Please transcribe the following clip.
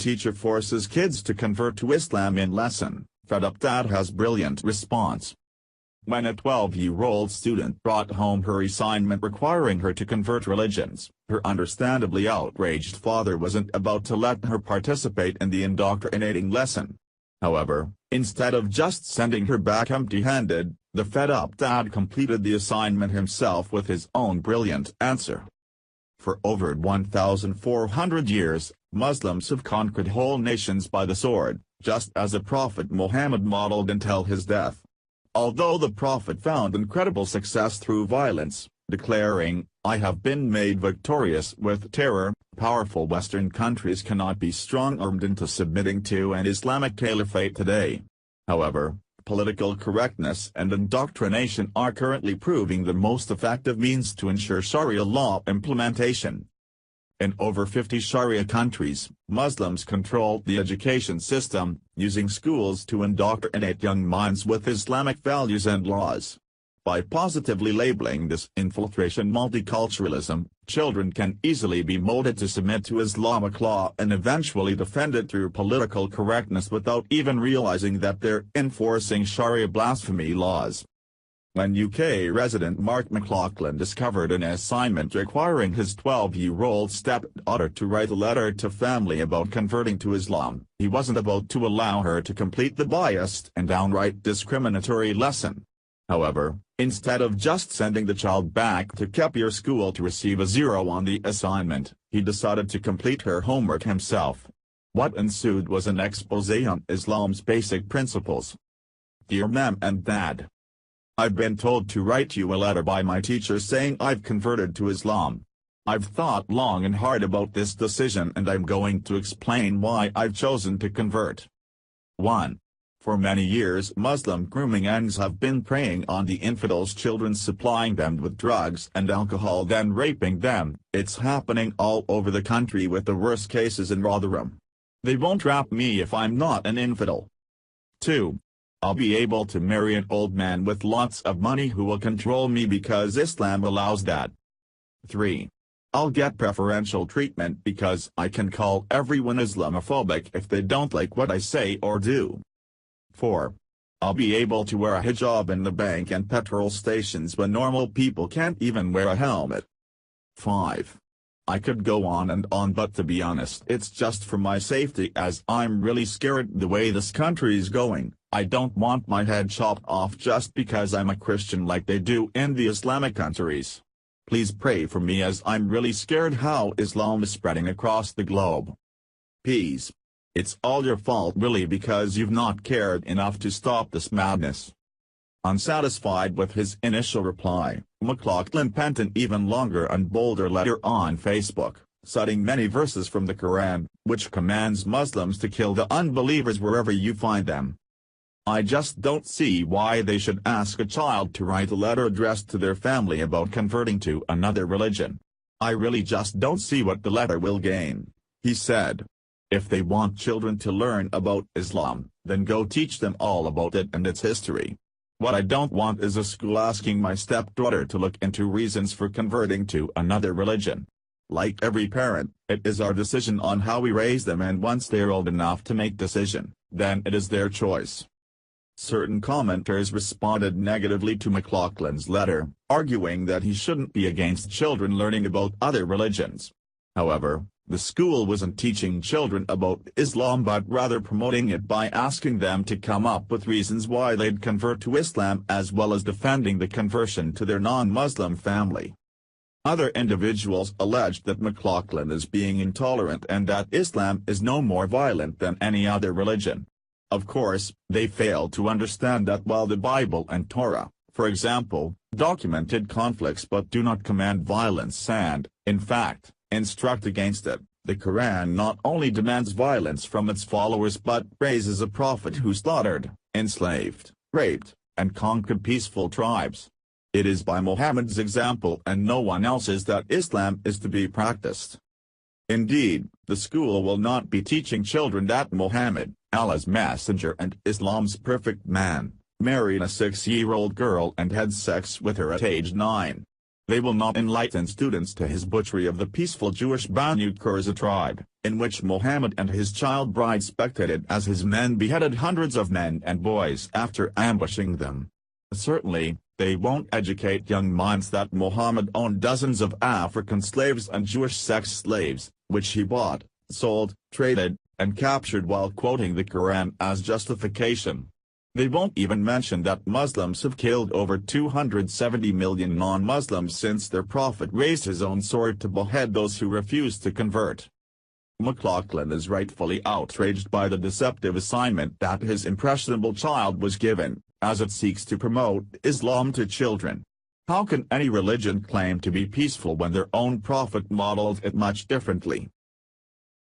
Teacher forces kids to convert to Islam in lesson. Fed up dad has brilliant response. When a 12-year-old student brought home her assignment requiring her to convert religions, her understandably outraged father wasn't about to let her participate in the indoctrinating lesson. However, instead of just sending her back empty-handed, the fed-up dad completed the assignment himself with his own brilliant answer. For over 1,400 years, Muslims have conquered whole nations by the sword, just as the Prophet Muhammad modeled until his death. Although the Prophet found incredible success through violence, declaring, "I have been made victorious with terror," powerful Western countries cannot be strong-armed into submitting to an Islamic caliphate today. However, political correctness and indoctrination are currently proving the most effective means to ensure Sharia law implementation. In over 50 Sharia countries, Muslims control the education system, using schools to indoctrinate young minds with Islamic values and laws. By positively labeling this infiltration multiculturalism, children can easily be molded to submit to Islamic law and eventually defend it through political correctness without even realizing that they're enforcing Sharia blasphemy laws. When UK resident Mark McLaughlin discovered an assignment requiring his 12-year-old stepdaughter to write a letter to family about converting to Islam, he wasn't about to allow her to complete the biased and downright discriminatory lesson. However, instead of just sending the child back to Kepir school to receive a 0 on the assignment, he decided to complete her homework himself. What ensued was an exposé on Islam's basic principles. Dear Mom and Dad, I've been told to write you a letter by my teacher saying I've converted to Islam. I've thought long and hard about this decision and I'm going to explain why I've chosen to convert. 1. For many years Muslim grooming gangs have been preying on the infidels' children, supplying them with drugs and alcohol, then raping them. It's happening all over the country, with the worst cases in Rotherham. They won't rap me if I'm not an infidel. 2. I'll be able to marry an old man with lots of money who will control me because Islam allows that. 3. I'll get preferential treatment because I can call everyone Islamophobic if they don't like what I say or do. 4. I'll be able to wear a hijab in the bank and petrol stations when normal people can't even wear a helmet. 5. I could go on and on, but to be honest, it's just for my safety, as I'm really scared the way this country's going. I don't want my head chopped off just because I'm a Christian like they do in the Islamic countries. Please pray for me, as I'm really scared how Islam is spreading across the globe. Peace. It's all your fault really, because you've not cared enough to stop this madness. Unsatisfied with his initial reply, McLaughlin penned an even longer and bolder letter on Facebook, citing many verses from the Quran, which commands Muslims to kill the unbelievers wherever you find them. I just don't see why they should ask a child to write a letter addressed to their family about converting to another religion. I really just don't see what the letter will gain, he said. If they want children to learn about Islam, then go teach them all about it and its history. What I don't want is a school asking my stepdaughter to look into reasons for converting to another religion. Like every parent, it is our decision on how we raise them, and once they are old enough to make decision, then it is their choice. Certain commenters responded negatively to McLaughlin's letter, arguing that he shouldn't be against children learning about other religions. However, the school wasn't teaching children about Islam but rather promoting it by asking them to come up with reasons why they'd convert to Islam, as well as defending the conversion to their non-Muslim family. Other individuals alleged that McLaughlin is being intolerant and that Islam is no more violent than any other religion. Of course, they failed to understand that while the Bible and Torah, for example, documented conflicts but do not command violence and, in fact, instruct against it, the Quran not only demands violence from its followers but praises a prophet who slaughtered, enslaved, raped, and conquered peaceful tribes. It is by Muhammad's example and no one else's that Islam is to be practiced. Indeed, the school will not be teaching children that Muhammad, Allah's messenger and Islam's perfect man, married a 6-year-old girl and had sex with her at age 9. They will not enlighten students to his butchery of the peaceful Jewish Banu Qurayza tribe, in which Muhammad and his child bride spectated as his men beheaded hundreds of men and boys after ambushing them. Certainly, they won't educate young minds that Muhammad owned dozens of African slaves and Jewish sex slaves, which he bought, sold, traded, and captured while quoting the Quran as justification. They won't even mention that Muslims have killed over 270 million non-Muslims since their prophet raised his own sword to behead those who refused to convert. McLaughlin is rightfully outraged by the deceptive assignment that his impressionable child was given, as it seeks to promote Islam to children. How can any religion claim to be peaceful when their own prophet modeled it much differently?